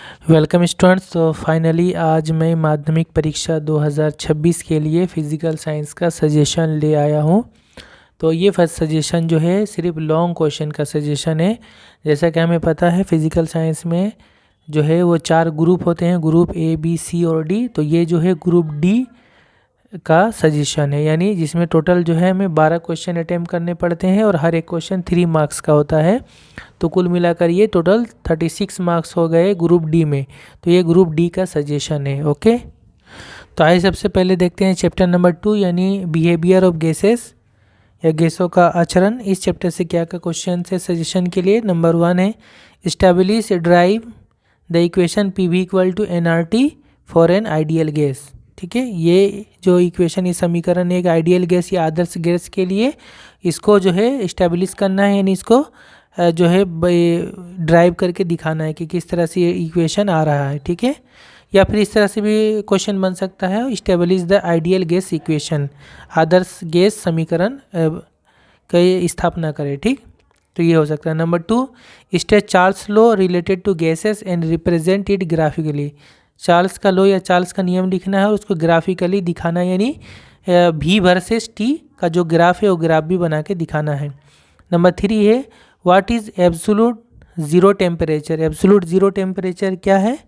Welcome students. तो finally आज मैं माध्यमिक परीक्षा 2026 के लिए फ़िज़िकल साइंस का सजेशन ले आया हूँ। तो ये फर्स्ट सजेशन जो है सिर्फ लॉन्ग क्वेश्चन का सजेशन है। जैसा कि हमें पता है फ़िज़िकल साइंस में जो है वो 4 ग्रुप होते हैं, ग्रुप ए बी सी और डी। तो ये जो है ग्रुप डी का सजेशन है, यानी जिसमें टोटल जो है हमें 12 क्वेश्चन अटैम्प्ट करने पड़ते हैं और हर एक क्वेश्चन 3 मार्क्स का होता है। तो कुल मिलाकर ये टोटल 36 मार्क्स हो गए ग्रुप डी में। तो ये ग्रुप डी का सजेशन है। ओके, तो आइए सबसे पहले देखते हैं चैप्टर नंबर 2 यानी बिहेवियर ऑफ गैसेस या गैसों का आचरण। इस चैप्टर से क्या क्या क्वेश्चन है सजेशन के लिए। नंबर 1 है establish derive the equation P V equal to N R T for N ideal gas. ठीक है, ये जो इक्वेशन, ये समीकरण है एक आइडियल गैस या आदर्श गैस के लिए, इसको जो है इस्टेब्लिश करना है, यानी इसको जो है ड्राइव करके दिखाना है कि किस तरह से ये इक्वेशन आ रहा है। ठीक है, या फिर इस तरह से भी क्वेश्चन बन सकता है, establish the ideal gas equation, Adarsh gas समीकरण की स्थापना करें। ठीक, तो ये हो सकता है। Number 2, state Charles law related to gases and represent it graphically. Charles का लॉ या चार्ल्स का नियम लिखना है और उसको ग्राफिकली दिखाना है, यानी भी वर्सेस टी का जो ग्राफ है वो ग्राफ भी बना के दिखाना है। नंबर 3 है what is absolute zero temperature. Absolute zero temperature क्या है?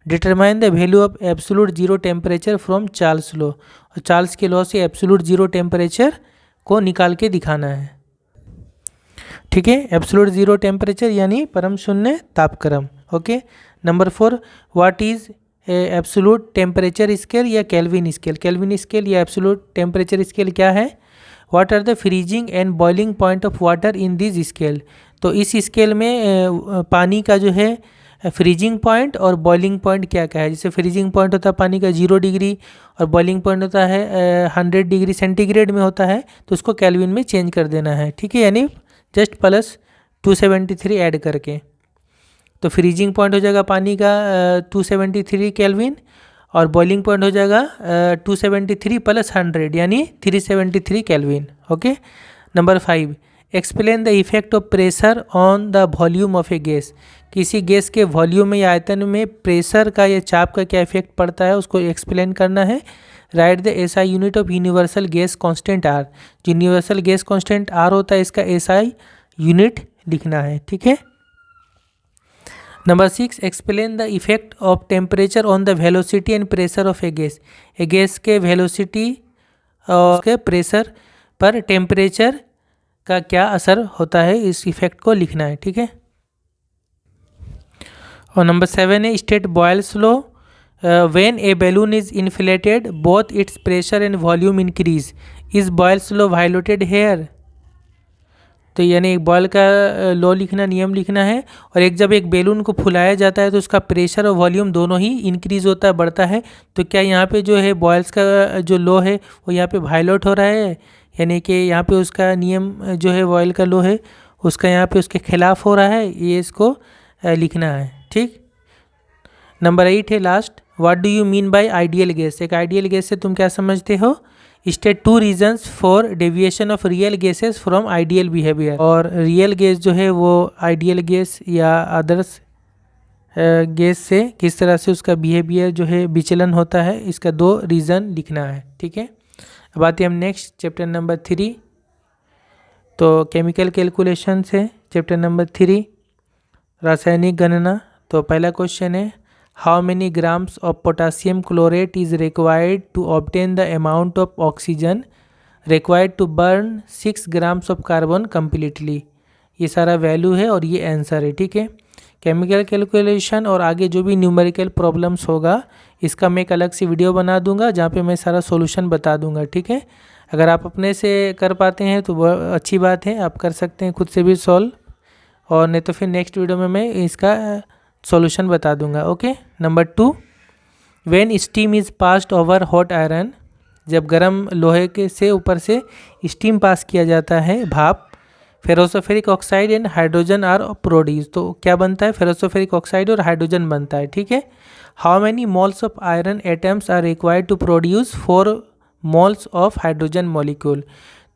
Determine the value of absolute zero temperature from Charles law. और चार्ल्स के लॉ से एब्सोल्यूट ज़ीरो टेम्परेचर को निकाल के दिखाना है। ठीक है, एब्सोल्यूट ज़ीरो टेम्परेचर यानी परम शून्य तापक्रम। Okay. Number 4, what is absolute temperature scale या केल्विन स्केल। केल्विन स्केल या एब्सोल्यूट टेम्परेचर स्केल क्या है? What are the freezing and boiling point of water in this scale. तो इस स्केल में पानी का जो है फ्रीजिंग पॉइंट और बॉइलिंग पॉइंट क्या क्या है। जैसे फ्रीजिंग पॉइंट होता है पानी का 0 डिग्री और बॉइलिंग पॉइंट होता है 100 डिग्री सेंटीग्रेड में होता है, तो उसको केल्विन में चेंज कर देना है। ठीक है, यानी जस्ट प्लस 273 ऐड करके। तो फ्रीजिंग पॉइंट हो जाएगा पानी का 273 केल्विन और बॉइलिंग पॉइंट हो जाएगा 273 प्लस 100 यानी 373 kelvin. Okay. Number 5, explain the effect of pressure on the volume of a gas. किसी गैस के वॉल्यूम या आयतन में प्रेशर का या चाप का क्या इफेक्ट पड़ता है उसको एक्सप्लेन करना है। Write the SI unit of universal gas constant R. जो यूनिवर्सल गैस कांस्टेंट आर होता है इसका एसआई यूनिट लिखना है। ठीक है। Number 6, explain the effect of temperature on the velocity and pressure of a gas. A gas के velocity और उसके प्रेशर पर टेम्परेचर का क्या असर होता है, इस इफेक्ट को लिखना है। ठीक है। और नंबर 7 है state Boyle's law. When a balloon is inflated both its pressure and volume increase. Is Boyle's law violated here. तो यानी एक बॉयल का लॉ लिखना, नियम लिखना है। और एक जब एक बैलून को फुलाया जाता है तो उसका प्रेशर और वॉल्यूम दोनों ही इंक्रीज होता है, बढ़ता है। तो क्या यहाँ पे जो है बॉयल्स का जो लॉ है वो यहाँ पे वायलेट हो रहा है, यानी कि यहाँ पे उसका नियम जो है बॉयल का लॉ है उसका यहाँ पे उसके खिलाफ हो रहा है, ये इसको लिखना है। ठीक। नंबर 8 है last, what do you mean bye ideal gas. एक आइडियल गैस से तुम क्या समझते हो? State 2 reasons for deviation of real gases from ideal behaviour. और रियल गैस जो है वो आइडियल गैस या आदर्श गैस से किस तरह से उसका बिहेवियर जो है विचलन होता है, इसका 2 रीज़न लिखना है। ठीक है। अब आते हैं हम नेक्स्ट चैप्टर नंबर 3। तो केमिकल कैलकुलेशन से चैप्टर नंबर 3 रासायनिक गणना। तो पहला क्वेश्चन है how many grams of potassium chlorate is required to obtain the amount of oxygen required to burn 6 grams of carbon completely. ये सारा वैल्यू है और ये आंसर है। ठीक है। केमिकल कैलकुलेशन और आगे जो भी न्यूमेरिकल प्रॉब्लम्स होगा इसका मैं एक अलग से वीडियो बना दूंगा जहाँ पे मैं सारा सॉल्यूशन बता दूंगा। ठीक है। अगर आप अपने से कर पाते हैं तो बहुत अच्छी बात है, आप कर सकते हैं खुद से भी सॉल्व, और नहीं तो फिर नेक्स्ट वीडियो में मैं इसका सॉल्यूशन बता दूंगा। Okay. Number 2, when steam is passed over hot iron. जब गर्म लोहे के से ऊपर से स्टीम पास किया जाता है, भाप, ferrosoferric oxide and hydrogen are produce. तो क्या बनता है? फेरोसोफेरिक ऑक्साइड और हाइड्रोजन बनता है। ठीक है। How many moles of iron atoms are required to produce 4 moles of hydrogen molecule.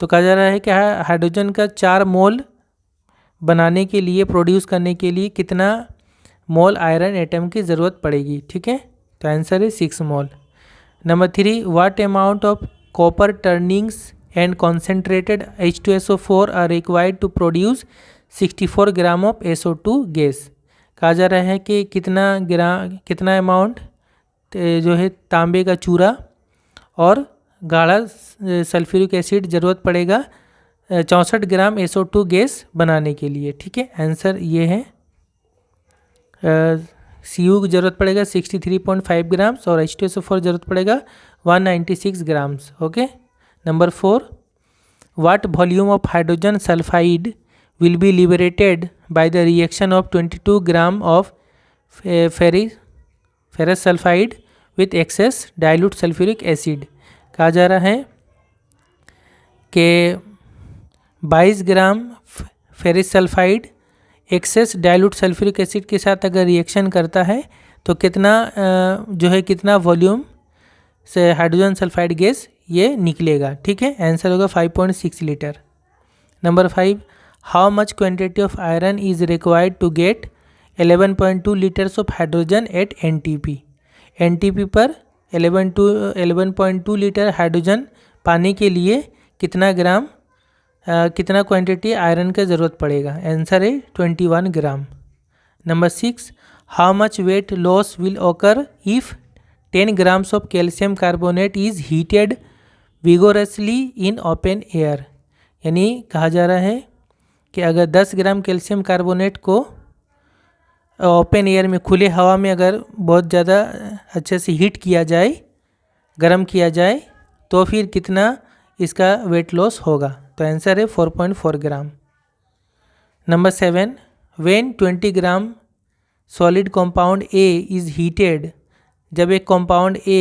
तो कहा जा रहा है कि हाइड्रोजन का 4 मोल बनाने के लिए, प्रोड्यूस करने के लिए कितना मोल आयरन एटम की ज़रूरत पड़ेगी, ठीक है। तो आंसर है 6 mole. Number 3, what amount of copper turnings and concentrated H2SO4 are required to produce 64 gram of SO2 gas. कहा जा रहा है कि कितना अमाउंट जो है तांबे का चूरा और गाढ़ा सल्फ्यूरिक एसिड ज़रूरत पड़ेगा 64 ग्राम SO2 गैस बनाने के लिए, ठीक है। आंसर ये है Cu की ज़रूरत पड़ेगा 63.5 ग्राम्स और H2SO4 ज़रूरत पड़ेगा 196 grams, okay. Number 4, what volume of hydrogen sulphide will be liberated by the reaction of 22 gram of ferrous sulphide with excess dilute sulphuric acid. कहा जा रहा है कि 22 gram ferrous sulphide excess dilute sulphuric acid के साथ अगर reaction करता है तो कितना वॉल्यूम से हाइड्रोजन सल्फाइड गैस ये निकलेगा, ठीक है। आंसर होगा 5.6 litre. Number 5, how much quantity of iron is required to get 11.2 litres of hydrogen at NTP पर 11.2 लीटर हाइड्रोजन पाने के लिए कितना क्वांटिटी आयरन का ज़रूरत पड़ेगा। आंसर है 21 gram. Number 6, how much weight loss will occur if 10 grams of calcium carbonate is heated vigorously in open air. यानी कहा जा रहा है कि अगर 10 ग्राम कैल्शियम कार्बोनेट को ओपन एयर में खुले हवा में अगर बहुत ज़्यादा अच्छे से हीट किया जाए, गर्म किया जाए, तो फिर कितना इसका वेट लॉस होगा। तो आंसर है 4.4 gram. Number 7, when 20 gram solid compound A is heated, जब एक कंपाउंड A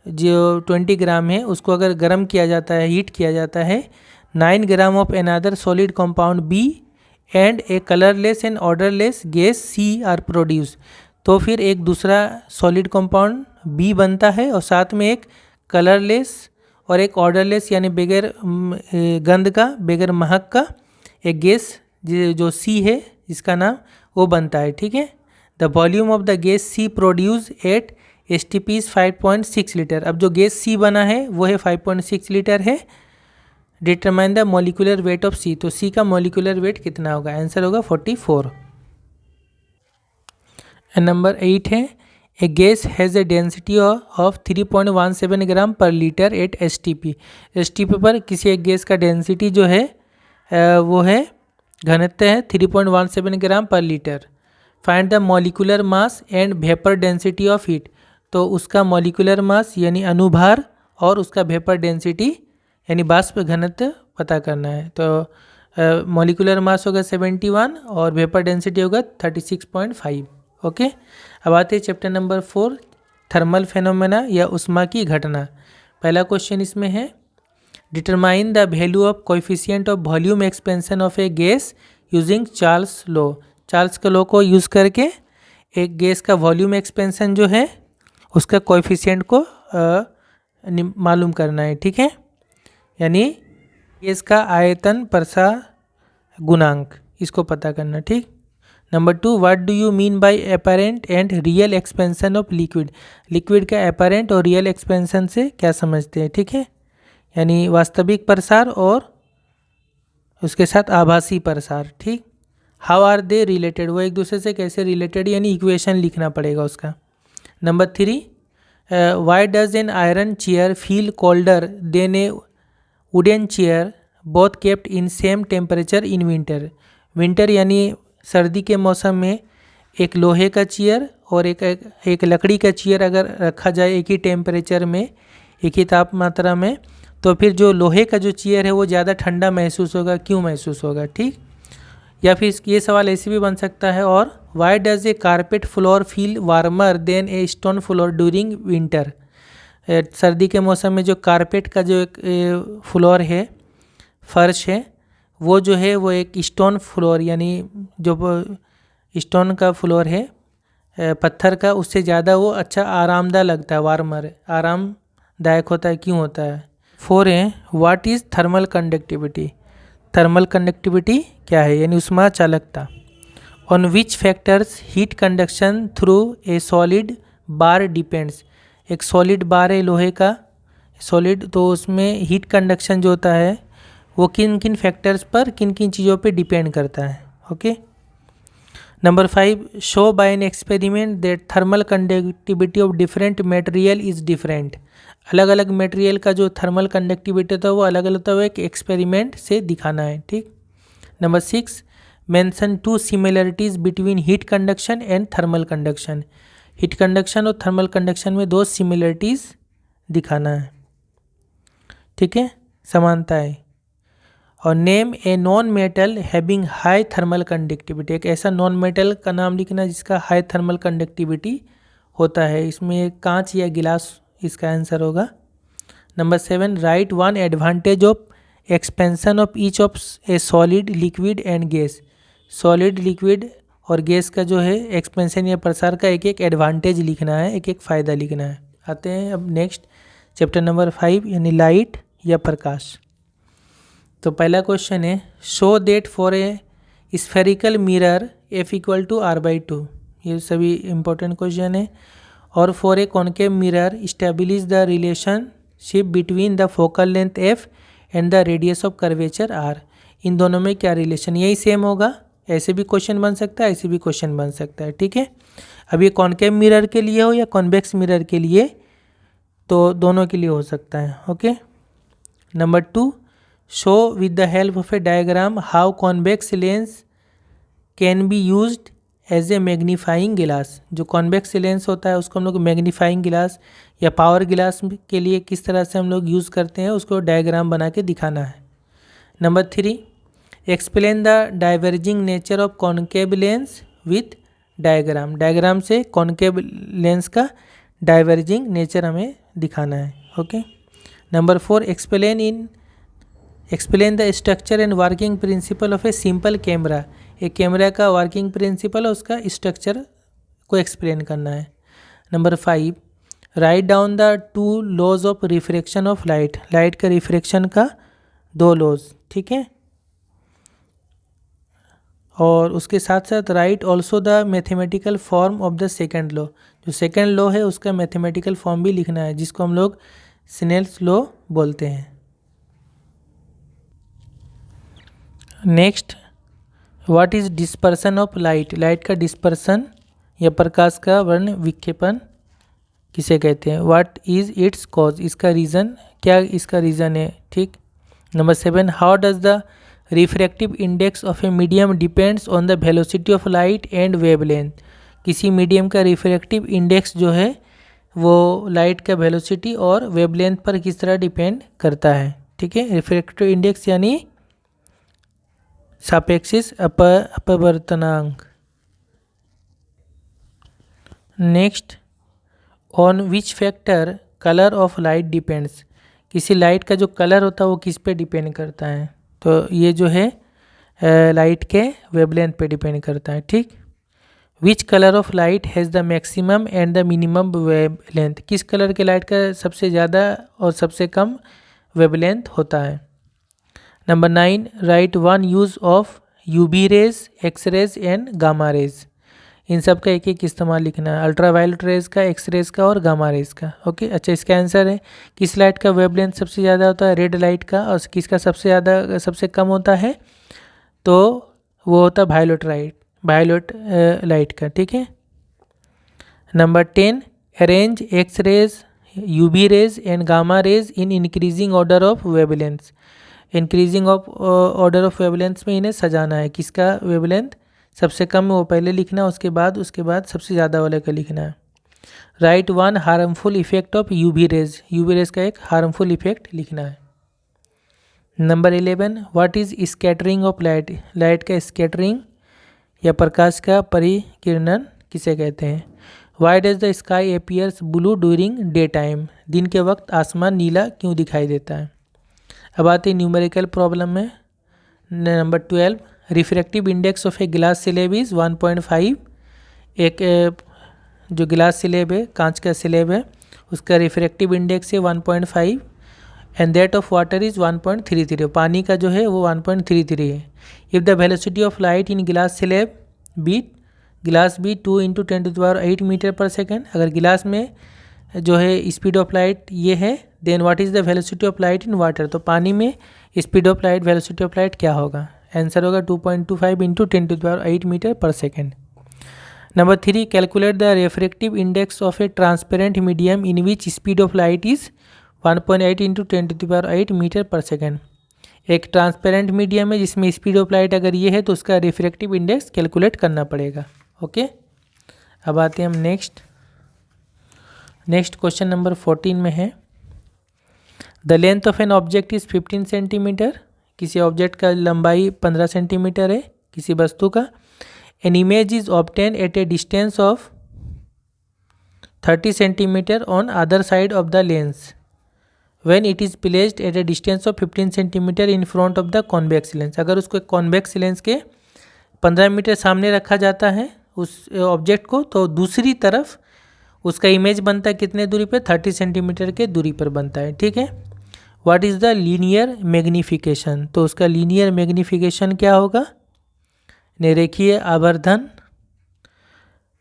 जो 20 ग्राम है उसको अगर गर्म किया जाता है, हीट किया जाता है, 9 gram of another solid compound B and a colourless and odourless gas C are produce. तो फिर एक दूसरा सॉलिड कंपाउंड B बनता है और साथ में एक कलरलेस और एक ऑर्डरलेस यानी बगैर गंध का, बगैर महक का एक गैस जो C है जिसका नाम वो बनता है, ठीक है। The volume of the gas C produce at STP 5.6 litre. अब जो गैस C बना है वो है 5.6 लीटर है। Determine the molecular weight of C, तो C का मॉलिक्यूलर वेट कितना होगा। आंसर होगा 44। एंड नंबर 8 है, a gas has a density of 3.17 gram per litre eight STP पर किसी एक गैस का डेंसिटी जो है वो है घनत्व है 3.17 gram per litre. Find the molecular mass and vapour density of it, तो उसका मॉलिक्यूलर मास यानी अनुभार और उसका वेपर डेंसिटी यानी वाष्प घनत्व पता करना है। तो मॉलिक्यूलर मास होगा 71 और वेपर डेंसिटी होगा 36.5, ओके। अब आते हैं चैप्टर नंबर 4, थर्मल फेनोमेना या उष्मा की घटना। पहला क्वेश्चन इसमें है, determine the value of coefficient of volume expansion of a gas using Charles law. Charles के लॉ को यूज़ करके एक गैस का वॉल्यूम एक्सपेंशन जो है उसका कोएफिशिएंट को मालूम करना है, ठीक है। यानी गैस का आयतन प्रसार गुणांक, इसको पता करना, ठीक। Number 2, what do you mean bye apparent and real expansion of liquid. Liquid का एपरेंट और रियल एक्सपेंशन से क्या समझते हैं, ठीक है। यानी वास्तविक प्रसार और उसके साथ आभासी प्रसार, ठीक। हाउ आर दे रिलेटेड, वो एक दूसरे से कैसे रिलेटेड, यानी इक्वेशन लिखना पड़ेगा उसका। Number 3, why does an iron chair feel colder than a wooden chair both kept in same temperature in winter यानी सर्दी के मौसम में एक लोहे का चेयर और एक लकड़ी का चेयर अगर रखा जाए एक ही टेम्परेचर में, एक ही तापमात्रा में, तो फिर जो लोहे का जो चेयर है वो ज़्यादा ठंडा महसूस होगा, क्यों महसूस होगा, ठीक। या फिर ये सवाल ऐसे भी बन सकता है, और why does a carpet floor feel warmer than a stone floor during winter. सर्दी के मौसम में जो कारपेट का जो एक फ्लोर है, फर्श है, वो जो है वो एक स्टोन फ्लोर यानी जो स्टोन का फ्लोर है पत्थर का, उससे ज़्यादा वो अच्छा आरामदायक लगता है, वार्मर आरामदायक होता है, क्यों होता है। 4 है, what is thermal conductivity. Thermal conductivity क्या है, यानी उष्मा चालकता। On which factors heat conduction through a solid bar depends. एक सॉलिड बार है लोहे का सॉलिड, तो उसमें हीट कंडक्शन जो होता है वो किन किन फैक्टर्स पर किन किन चीज़ों पे डिपेंड करता है। Okay. Number 5, show by an experiment that thermal conductivity of different material is different. अलग अलग मटेरियल का जो थर्मल कंडक्टिविटी होता है वो अलग अलग होता है, वो एक एक्सपेरिमेंट से दिखाना है। ठीक। Number 6, mention 2 similarities between heat conduction and thermal conduction. Heat conduction और थर्मल कंडक्शन में 2 सिमिलरिटीज़ दिखाना है। ठीक है, समानता है। और name a non metal having high thermal conductivity. एक ऐसा नॉन मेटल का नाम लिखना जिसका हाई थर्मल कंडक्टिविटी होता है। इसमें कांच या गिलास इसका आंसर होगा। Number 7, right 1 advantage of expansion of each of A solid, liquid and gas. Solid, liquid और गैस का जो है एक्सपेंशन या प्रसार का एक एक एडवांटेज लिखना है, एक एक फ़ायदा लिखना है। आते हैं अब नेक्स्ट चैप्टर नंबर 5 यानी लाइट या प्रकाश। तो पहला क्वेश्चन है, show that for a spherical mirror F equal to R/2। ये सभी इंपॉर्टेंट क्वेश्चन है। और for a concave mirror establish the relationship between the focal length F and the radius of curvature R। इन दोनों में क्या relation, यही same होगा। ऐसे भी क्वेश्चन बन सकता है, ऐसे भी क्वेश्चन बन सकता है। ठीक है, अब ये कॉन्केव मिरर के लिए हो या कॉन्वेक्स मिरर के लिए, तो दोनों के लिए हो सकता है। Okay. Number 2, show with the help of a diagram how convex lens can be used as a magnifying glass. जो कॉन्वेक्स लेंस होता है उसको हम लोग मैग्नीफाइंग गिलास या पावर गिलास के लिए किस तरह से हम लोग यूज़ करते हैं उसको डायग्राम बना के दिखाना है। Number 3, explain the diverging nature of concave lens with diagram. Diagram से कॉन्केव लेंस का डाइवर्जिंग नेचर हमें दिखाना है। Okay. Number 4, explain the structure and working principle of a simple camera. एक कैमरा का वर्किंग प्रिंसिपल और उसका स्ट्रक्चर को एक्सप्लेन करना है। Number 5, write down the 2 laws of refraction of light. Light का रिफ्रैक्शन का 2 लॉज। ठीक है, और उसके साथ साथ right also the mathematical form of the second law. जो सेकेंड लॉ है उसका मैथमेटिकल फॉर्म भी लिखना है, जिसको हम लोग स्नेल्स लॉ बोलते हैं। Next, what is dispersion of light. Light का डिस्पर्सन या प्रकाश का वर्ण विक्षेपण किसे कहते हैं। व्हाट इज इट्स कॉज, इसका रीज़न क्या, इसका रीज़न है। ठीक। Number 7, how does the refractive index of a medium depends on the velocity of light and wavelength. किसी मीडियम का रिफ्रैक्टिव इंडेक्स जो है वो लाइट का वेलोसिटी और वेवलेंथ पर किस तरह डिपेंड करता है। ठीक है, रिफ्रैक्टिव इंडेक्स यानी सापेक्षिक अपवर्तनांक। Next, on which factor colour of light depends. किसी लाइट का जो कलर होता है वो किस पे डिपेंड करता है, तो ये जो है लाइट के वेवलेंथ पे डिपेंड करता है। ठीक। Which colour of light has the maximum and the minimum wavelength. किस कलर के लाइट का सबसे ज़्यादा और सबसे कम वेवलेंथ होता है। Number 9, write 1 use of UV rays, X rays and gamma rays. इन सब का एक एक इस्तेमाल लिखना है, अल्ट्रा वायलेट रेज का, एक्स रेज का और गामा रेज का। ओके। अच्छा, इसका आंसर है किस लाइट का वेवलेंथ सबसे ज़्यादा होता है, रेड लाइट का, और किसका सबसे ज़्यादा सबसे कम होता है, तो वो होता है वायलेट लाइट का। ठीक है। Number 10, arrange X rays, UV rays and gamma rays in increasing order of wavelength. Increasing of order of wavelength में इन्हें सजाना है, किसका वेवलेंथ सबसे कम है वो पहले लिखना, उसके बाद सबसे ज़्यादा वाले का लिखना है। Write 1 harmful effect of UV raise. UV raise का एक हार्मफुल इफेक्ट लिखना है। Number 11, what is scattering of light. Light का स्कैटरिंग या प्रकाश का परिकिरणन किसे कहते हैं। Why does the sky appears blue during day time. दिन के वक्त आसमान नीला क्यों दिखाई देता है। अब आते हैं न्यूमेरिकल प्रॉब्लम में। Number 12, refractive index of a glass slab is 1.5। एक जो ग्लास स्लेब है, कांच का स्लेब है, उसका रिफ्रैक्टिव इंडेक्स है 1.5 and that of water is 1.33। पानी का जो है वो 1.33 है। If the velocity of light in glass slab be glass be 2 × 10⁸ metre per second. अगर गिलास में जो है स्पीड ऑफ लाइट ये है, then what is the velocity of light in water, तो पानी में speed of light velocity of light क्या होगा, आंसर होगा 2.25 × 10⁸ metre per second. Number 3, calculate the refractive index of a transparent medium in which speed of light is 1.8 × 10⁸ metre per second. एक transparent medium है जिसमें speed of light अगर ये है तो उसका रिफ्रैक्टिव इंडेक्स कैलकुलेट करना पड़ेगा। ओके, अब आते हैं हम नेक्स्ट क्वेश्चन नंबर 14 में है, the length of an object is 15 centimetre. किसी ऑब्जेक्ट का लंबाई 15 सेंटीमीटर है किसी वस्तु का। An image is obtain at a distance of 30 centimetre on other side of the lens when it is placed at a distance of 15 centimetre in front of the convex lens. अगर उसको convex lens के 15 metre सामने रखा जाता है उस object को, तो दूसरी तरफ उसका इमेज बनता है कितने दूरी पे, 30 सेंटीमीटर के दूरी पर बनता है। ठीक है, what is the linear magnification, तो उसका लीनियर मैग्नीफिकेशन क्या होगा, निरेखीय आवर्धन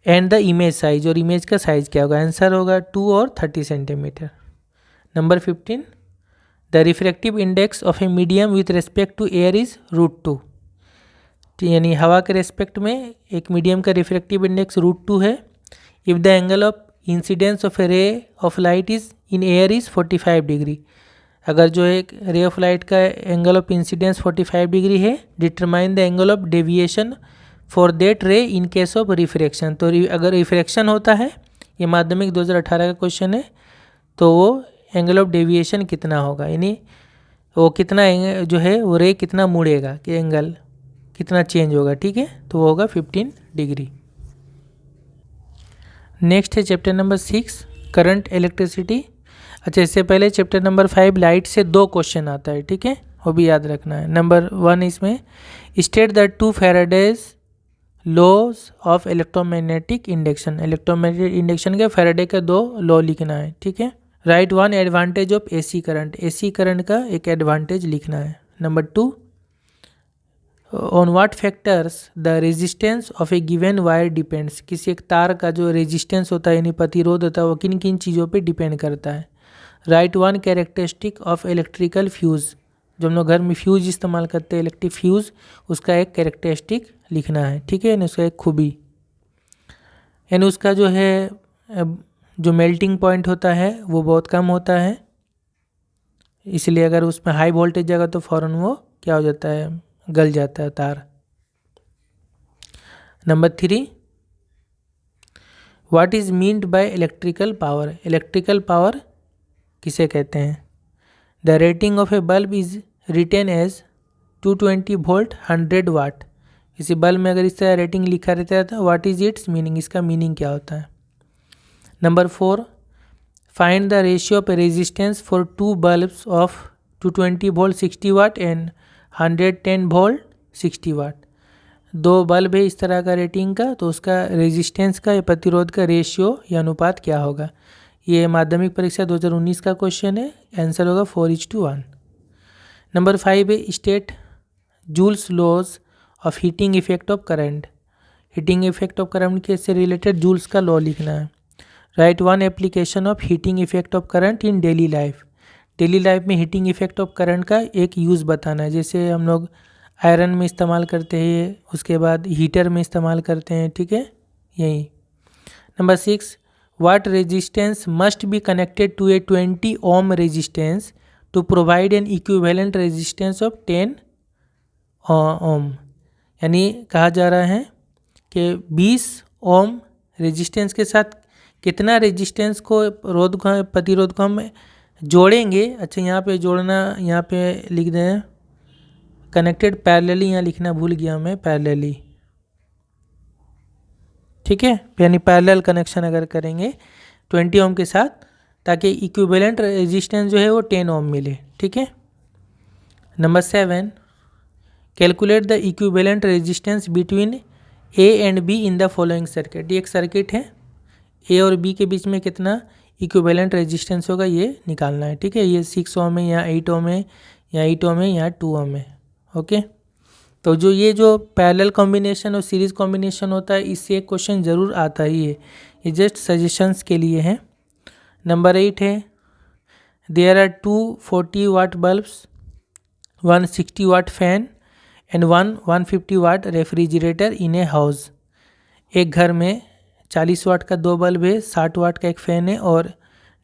एंड द इमेज साइज, और इमेज का साइज क्या होगा, आंसर होगा 2 और 30 centimetre. Number 15, the refractive index of a medium with respect to air is √2, यानी हवा के रेस्पेक्ट में एक मीडियम का रिफ्रैक्टिव इंडेक्स √2 है। If the angle of incidence of a ray of light is in air is 45 degree, अगर जो एक रे ऑफ लाइट का एंगल ऑफ इंसिडेंस 45 डिग्री है, determine the angle of deviation for that ray in case of refraction, तो अगर refraction होता है, ये माध्यमिक 2018 का क्वेश्चन है, तो वो एंगल ऑफ डेविएशन कितना होगा, यानी वो कितना जो है वो रे कितना मुड़ेगा, कि एंगल कितना चेंज होगा। ठीक है, तो वो होगा 15 डिग्री। नेक्स्ट है चैप्टर नंबर 6, करंट इलेक्ट्रिसिटी। अच्छा, इससे पहले चैप्टर नंबर 5 लाइट से 2 क्वेश्चन आता है। ठीक है, वो भी याद रखना है। नंबर 1 इसमें, state the 2 Faraday's laws of electromagnetic induction, electromagnetic induction के फैराडे का 2 लॉ लिखना है। ठीक है, write 1 advantage of AC current, AC current का एक एडवांटेज लिखना है। Number 2, on what factors the resistance of a given wire depends, किसी एक तार का जो रेजिस्टेंस होता है यानी प्रतिरोध होता है वो किन किन चीज़ों पे डिपेंड करता है। Write 1 characteristic of electrical fuse, जो हम लोग घर में फ्यूज़ इस्तेमाल करते हैं इलेक्ट्रिक फ्यूज़, उसका एक कैरेक्टरिस्टिक लिखना है। ठीक है, यानी उसका एक खूबी, यानी उसका जो है जो मेल्टिंग पॉइंट होता है वो बहुत कम होता है, इसलिए अगर उसमें हाई वोल्टेज जाएगा तो फ़ौरन वो क्या हो जाता है, गल जाता है तार। Number 3, what is meant by electrical power, electrical power किसे कहते हैं। The rating of a bulb is written as 220 volt 100 watt, किसी बल्ब में अगर इस तरह रेटिंग लिखा रहता है तो व्हाट इज़ इट्स मीनिंग, इसका मीनिंग क्या होता है। Number 4, find the ratio of resistance for 2 bulbs of 220 volt 60 watt and 110 volt 60 watt, 2 bulb है इस तरह का रेटिंग का, तो उसका रेजिस्टेंस का या प्रतिरोध का रेशियो या अनुपात क्या होगा। ये माध्यमिक परीक्षा 2019 का क्वेश्चन है, आंसर होगा 4:1। नंबर 5 है state Joule's laws of heating effect of current, heating effect of current के से रिलेटेड जूल्स का लॉ लिखना है। Write 1 application of heating effect of current in daily life, daily life में हीटिंग इफेक्ट ऑफ करंट का एक use बताना है, जैसे हम लोग आयरन में इस्तेमाल करते हैं, उसके बाद हीटर में इस्तेमाल करते हैं। ठीक है, यही। Number 6, what resistance must be connected to a 20 ohm resistance to provide an equivalent resistance of 10 ohm, यानी कहा जा रहा है कि 20 ओम रेजिस्टेंस के साथ कितना रेजिस्टेंस को रोध को प्रतिरोध को हम जोड़ेंगे। अच्छा, यहाँ पे जोड़ना, यहाँ पे लिख दें कनेक्टेड पैरेलली, यहाँ लिखना भूल गया मैं, पैरेलली। ठीक है, यानी पैरेलल कनेक्शन अगर करेंगे 20 ओम के साथ, ताकि इक्विवेलेंट रेजिस्टेंस जो है वो 10 ओम मिले। ठीक है। Number 7, calculate the equivalent resistance between A and be in the following circuit, ये एक सर्किट है, ए और बी के बीच में कितना इक्विवेलेंट रेजिस्टेंस होगा ये निकालना है। ठीक है, ये 6 ओम है, यहाँ 8 ओम है, यहाँ 8 ओम है, यहाँ 2 ओम है। ओके, तो जो पैरेलल कॉम्बिनेशन और सीरीज कॉम्बिनेशन होता है, इससे एक क्वेश्चन ज़रूर आता ही है। ये जस्ट सजेशंस के लिए है। नंबर 8 है, there are 240 watt bulbs, 160 watt fan and 150 watt refrigerator in a house. एक घर में 40 वाट का 2 बल्ब है, 60 वाट का एक फ़ैन है और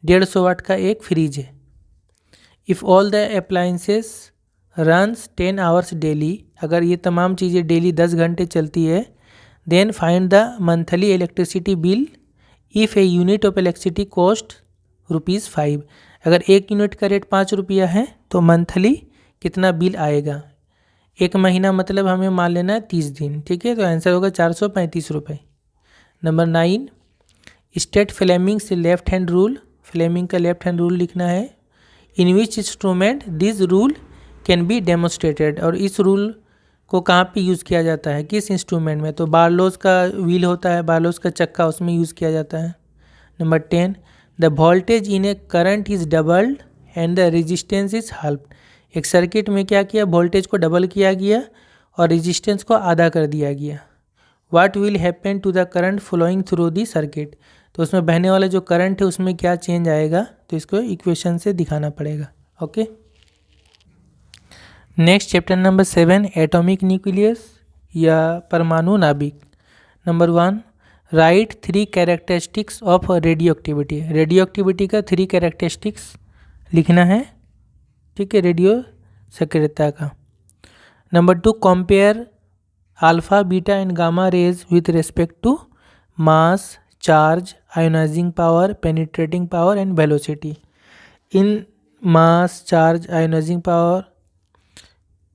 150 वाट का एक फ्रिज है। If all the appliances runs 10 hours daily, अगर ये तमाम चीज़ें डेली 10 घंटे चलती है, then find the monthly electricity bill if a unit of electricity cost ₹5। अगर 1 यूनिट का रेट 5 रुपया है तो मंथली कितना बिल आएगा। एक महीना मतलब हमें मान लेना है 30 दिन, ठीक है, तो आंसर होगा 435 रुपये। नंबर 9, स्टेट फ्लेमिंग से लेफ्ट हैंड रूल। फ्लेमिंग का लेफ्ट हैंड रूल लिखना है। In which instrument this rule can be demonstrated, और इस रूल को कहाँ पे यूज़ किया जाता है, किस इंस्ट्रूमेंट में, तो बार्लोस का व्हील होता है, बार्लोस का चक्का, उसमें यूज़ किया जाता है। Number 10, the voltage in A current is doubled and the resistance is half. एक सर्किट में क्या किया, वोल्टेज को डबल किया गया और रेजिस्टेंस को आधा कर दिया गया। What will happen to the current flowing through the circuit, तो उसमें बहने वाला जो करंट है उसमें क्या चेंज आएगा, तो इसको इक्वेशन से दिखाना पड़ेगा। Okay, next chapter number 7, atomic nucleus या परमाणु नाभिक। Number 1, right 3 characteristics of radioactivity. Radioactivity का 3 कैरेक्टरिस्टिक्स लिखना है, ठीक है, रेडियो सक्रियता का। Number 2, compare alpha beta and gamma rays with respect to mass, charge, ionising power, penetrating power and velocity. इन mass, charge, ionising power,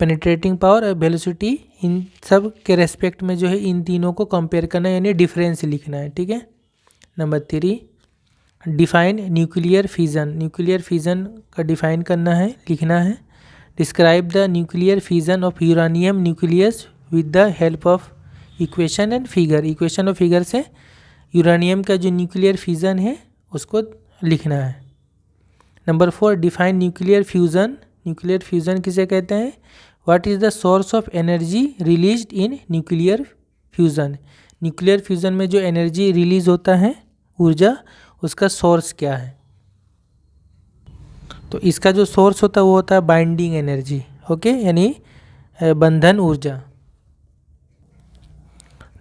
penetrating power और velocity, इन सब के रेस्पेक्ट में जो है इन तीनों को कंपेयर करना है, यानी डिफरेंस लिखना है, ठीक है। Number 3, define nuclear fission. Nuclear fission का डिफाइन करना है, लिखना है। Describe the nuclear fission of uranium nucleus with the help of equation and figure. Equation और फिगर से यूरानियम का जो न्यूक्लियर फिजन है उसको लिखना है। Number 4, define nuclear fusion. Nuclear fusion किसे कहते हैं। What is the source of energy released in nuclear fusion. Nuclear fusion में जो एनर्जी रिलीज होता है, ऊर्जा, उसका सोर्स क्या है। तो इसका जो सोर्स होता है वो होता है बाइंडिंग एनर्जी, ओके, यानी बंधन ऊर्जा।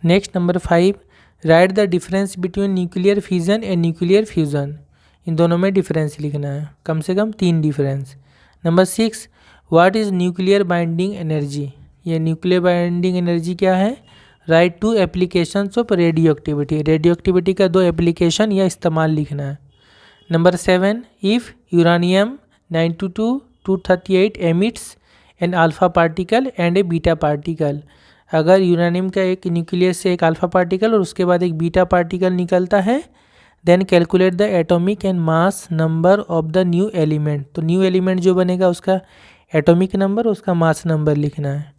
Next number 5, write the difference between nuclear fission and nuclear fusion. इन दोनों में डिफरेंस लिखना है, कम से कम 3 difference. Number 6, what is nuclear binding energy. ये न्यूक्लियर बाइंडिंग एनर्जी क्या है। Write 2 applications of radioactivity. Radioactivity का 2 एप्लीकेशन या इस्तेमाल लिखना है। Number 7, if uranium 92-238 emits an alpha particle and a beta particle. अगर यूरानियम का एक न्यूक्लियस से एक अल्फा पार्टिकल और उसके बाद एक बीटा पार्टिकल निकलता है, then calculate the atomic and mass number of the new element. तो न्यू एलिमेंट जो बनेगा उसका एटॉमिक नंबर, उसका मास नंबर लिखना है।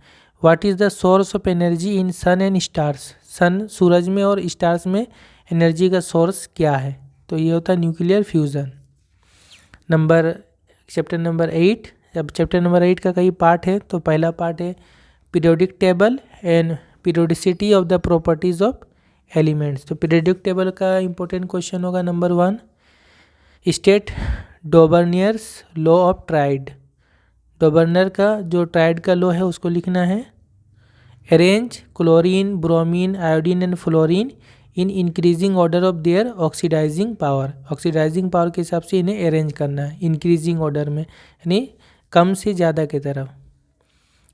What is the source of energy in sun and stars. Sun, सूरज में, और स्टार्स में एनर्जी का सोर्स क्या है, तो ये होता है न्यूक्लियर फ्यूज़न। Chapter number 8। अब चैप्टर नंबर 8 का कई पार्ट है, तो पहला पार्ट है periodic table and periodicity of the properties of elements. तो पीरियोडिक टेबल का इंपॉर्टेंट क्वेश्चन होगा number 1, state Dobereiner's law of triad. Dobereiner का जो ट्राइड का लॉ है उसको लिखना है। Arrange chlorine, bromine, iodine and fluorine in increasing order of their oxidising power. Oxidising power के हिसाब से इन्हें अरेंज करना है इंक्रीजिंग ऑर्डर में, यानी कम से ज़्यादा की तरफ।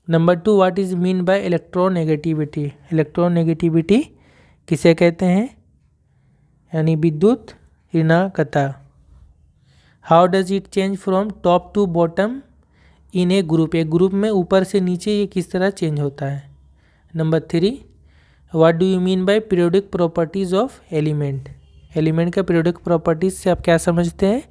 Number 2, what is mean by electronegativity. Electronegativity किसे कहते हैं, यानी विद्युत ऋणांकता। How does it change from top to bottom in a group. एक ग्रुप में ऊपर से नीचे ये किस तरह चेंज होता है। Number 3, what do you mean bye periodic properties of element. Element का पीरियोडिक प्रॉपर्टीज से आप क्या समझते हैं।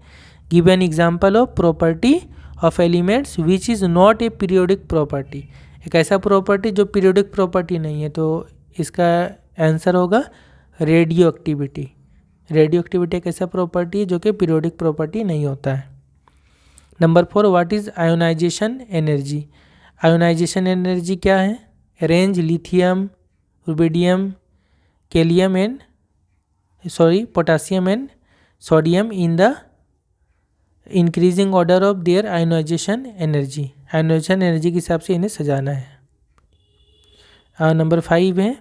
Give an example of property of elements which is not a periodic property. एक ऐसा प्रॉपर्टी जो पीरियोडिक प्रॉपर्टी नहीं है, तो इसका आंसर होगा रेडियो एक्टिविटी। रेडियो एक्टिविटी एक ऐसा प्रॉपर्टी जो कि पीरियोडिक प्रॉपर्टी नहीं होता है। Number 4, what is ionisation energy. Ionisation energy क्या है। Arrange lithium, rubidium, kalium and potassium and sodium in the increasing order of their ionisation energy. Ionisation energy के हिसाब से इन्हें सजाना है। नंबर 5 है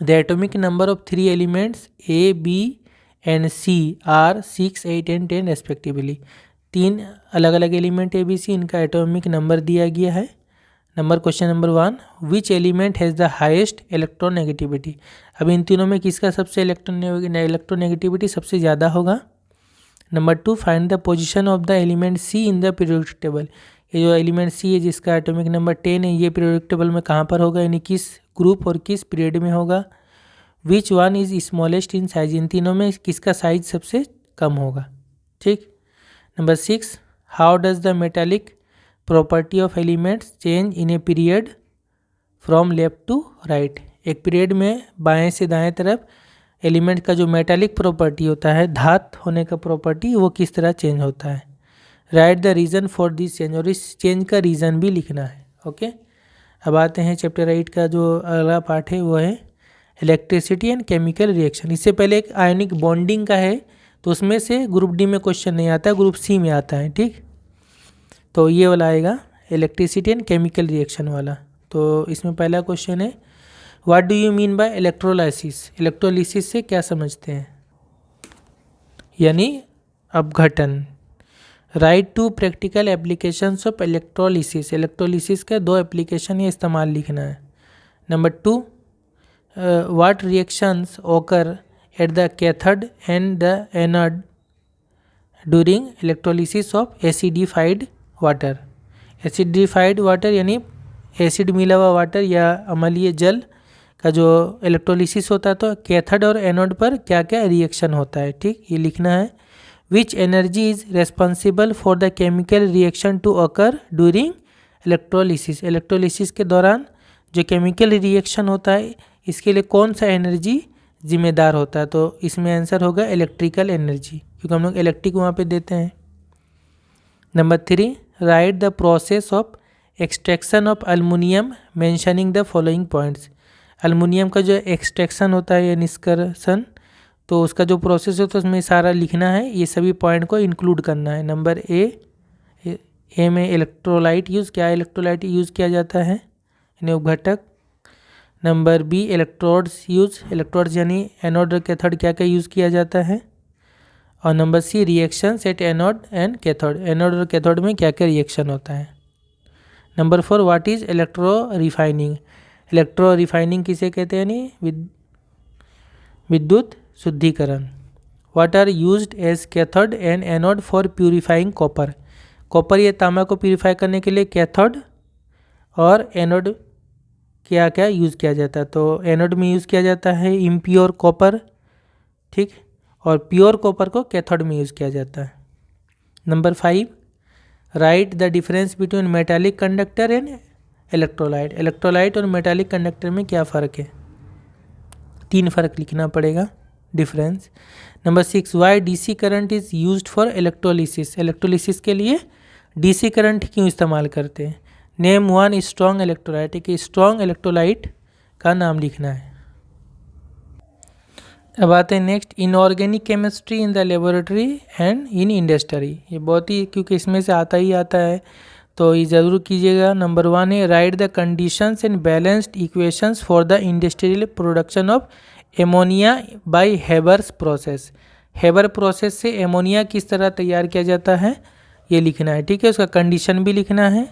the atomic number of 3 elements A, B and C are 6, 8 and 10 respectively. 3 अलग अलग element A B C, इनका एटॉमिक नंबर दिया गया है। Question number 1, which element has the highest electronegativity. अब इन तीनों में किसका सबसे इलेक्ट्रोनेगेटिविटी सबसे ज़्यादा होगा। Number 2, find the position of the element C in the periodic table. ये जो एलिमेंट सी है जिसका एटॉमिक नंबर 10 है, ये पीरियोडिक टेबल में कहाँ पर होगा, यानी किस ग्रुप और किस पीरियड में होगा। Which one is smallest in size, इन तीनों में किसका साइज सबसे कम होगा। ठीक। Number 6, how does the metallic property of elements change in a period from left to right. एक पीरियड में बाएं से दाएं तरफ एलिमेंट का जो मेटालिक प्रॉपर्टी होता है, धात होने का प्रॉपर्टी, वो किस तरह चेंज होता है। Write the reason for this change, और इस चेंज का रीज़न भी लिखना है। ओके। अब आते हैं चैप्टर 8 का जो अगला पार्ट है, वो है इलेक्ट्रिसिटी एंड केमिकल रिएक्शन। इससे पहले एक आयनिक बॉन्डिंग का है, तो उसमें से ग्रुप डी में क्वेश्चन नहीं आता, ग्रुप सी में आता है। ठीक। तो ये वाला आएगा इलेक्ट्रिसिटी एंड केमिकल रिएक्शन वाला। तो इसमें पहला क्वेश्चन है what do you mean by electrolysis. Electrolysis से क्या समझते हैं, यानी अपघटन। Write two practical applications of electrolysis. Electrolysis का 2 एप्लीकेशन या इस्तेमाल लिखना है। Number 2, what reactions occur at the cathode and the anode during electrolysis of acidified water. Acidified water यानी एसिड मिला हुआ वाटर या अम्लीय जल का जो इलेक्ट्रोलिसिस होता है, तो कैथोड और एनोड पर क्या क्या रिएक्शन होता है। ठीक, ये लिखना है। Which energy is responsible for the chemical reaction to occur during electrolysis. Electrolysis के दौरान जो केमिकल रिएक्शन होता है, इसके लिए कौन सा एनर्जी जिम्मेदार होता है। तो इसमें आंसर होगा इलेक्ट्रिकल एनर्जी, क्योंकि हम लोग इलेक्ट्रिक वहाँ पे देते हैं। Number 3, right the process of extraction of aluminium mentioning the following points. Aluminium का जो एक्सट्रैक्शन होता है या निष्कर्षण, तो उसका जो प्रोसेस होता है उसमें सारा लिखना है, ये सभी पॉइंट को इंक्लूड करना है। नंबर ए में इलेक्ट्रोलाइट यूज़, क्या इलेक्ट्रोलाइट यूज़ किया जाता है, यानी उपघटक। Number B electrodes use, electrodes यानी एनोड और कैथोड क्या क्या यूज़ किया जाता है। और number C reactions at anode and cathode, anode और कैथोड में क्या क्या रिएक्शन होता है। Number 4, what is electro refining. Electro refining किसे कहते हैं, यानी विद्युत शुद्धिकरण। What are used as cathode and anode for purifying copper. Copper या तांबा को प्यूरिफाई करने के लिए कैथोड और एनोड क्या क्या यूज़ किया जाता है। तो एनोड में यूज़ किया जाता है इम्प्योर कॉपर, ठीक, और प्योर कॉपर को कैथोड में यूज़ किया जाता है। Number 5, write the difference between metallic conductor and electrolyte. Electrolyte और मेटालिक कंडक्टर में क्या फ़र्क है, 3 फ़र्क लिखना पड़ेगा, difference. Number 6, why DC current is used for electrolysis. Electrolysis के लिए डीसी करंट क्यों इस्तेमाल करते हैं। नेम 1 स्ट्रॉन्ग इलेक्ट्रोलाइट, एक स्ट्रॉन्ग इलेक्ट्रोलाइट का नाम लिखना है। अब आते हैं next, inorganic chemistry in the laboratory and in industry. ये बहुत ही, क्योंकि इसमें से आता ही आता है, तो ये ज़रूर कीजिएगा। नंबर 1 है write the conditions and balanced equations for the industrial production of ammonia by Haber's process. Haber process से एमोनिया किस तरह तैयार किया जाता है, ये लिखना है। ठीक है, उसका कंडीशन भी लिखना है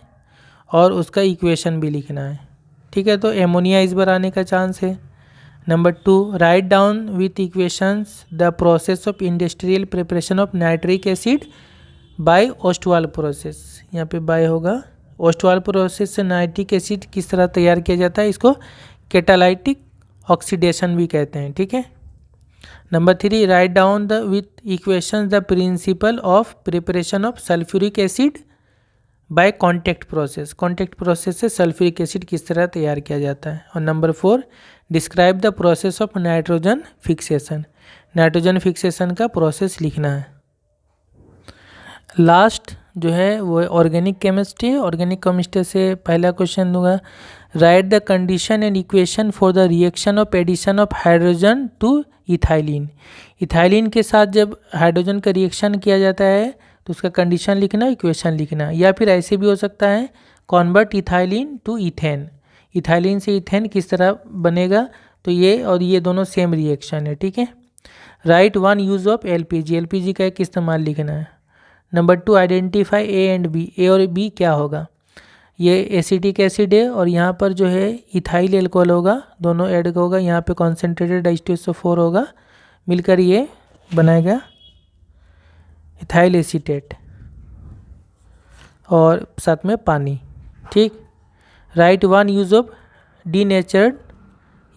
और उसका इक्वेशन भी लिखना है। ठीक है, तो एमोनिया इस बार आने का चांस है। Number 2, write down with equations the process of industrial preparation of nitric acid by Ostwald process. यहाँ पे बाय होगा, ओस्टवाल प्रोसेस से नाइट्रिक एसिड किस तरह तैयार किया जाता है, इसको कैटालाइटिक ऑक्सीडेशन भी कहते हैं। ठीक है। Number 3, right down the with equations the principle of preparation of sulphuric acid by contact process. Contact process से सल्फ्यूरिक एसिड किस तरह तैयार किया जाता है। और number 4, describe the process of nitrogen fixation. Nitrogen fixation का प्रोसेस लिखना है। लास्ट जो है वो ऑर्गेनिक केमिस्ट्री। ऑर्गेनिक केमिस्ट्री से पहला क्वेश्चन दूंगा, write the condition and equation for the reaction of addition of hydrogen to ethylene. Ethylene के साथ जब हाइड्रोजन का रिएक्शन किया जाता है तो उसका कंडीशन लिखना, इक्वेशन लिखना। या फिर ऐसे भी हो सकता है, convert ethylene to ethane, ethylene से इथेन किस तरह बनेगा, तो ये और ये दोनों सेम रिएक्शन है, ठीक है। Write one use of LPG, LPG का एक इस्तेमाल लिखना है। Number 2, identify A and B, A और बी क्या होगा। ये एसिटिक एसिड है और यहाँ पर जो है इथाइल एल्कोहल होगा, दोनों ऐड होगा, यहाँ पे कॉन्सेंट्रेटेड H2SO4 होगा, मिलकर ये बनाएगा इथाइल एसीटेट और साथ में पानी, ठीक। Write one use of denatured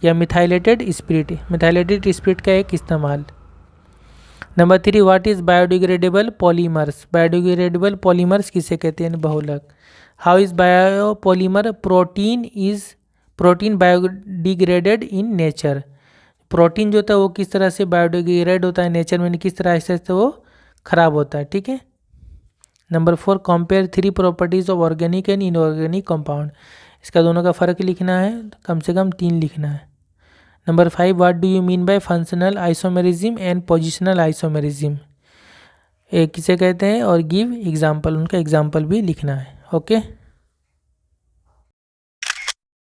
या मिथाइलेटेड स्पिरिट, मिथाइलेटेड स्पिरिट का एक इस्तेमाल। Number 3, what is biodegradable polymers, biodegradable polymers किसे कहते हैं, बहुलक। How is biopolymer, protein biodegraded in nature, protein जो होता है वो किस तरह से बायोडिग्रेड होता है नेचर में, किस तरह से वो खराब होता है, ठीक है। Number 4, compare 3 properties of organic and inorganic compound, इसका दोनों का फ़र्क लिखना है, कम से कम 3 लिखना है। Number 5, what do you mean bye functional isomerism and positional isomerism, किसे कहते हैं, और गिव एग्जाम्पल, उनका एग्जाम्पल भी लिखना है, ओके।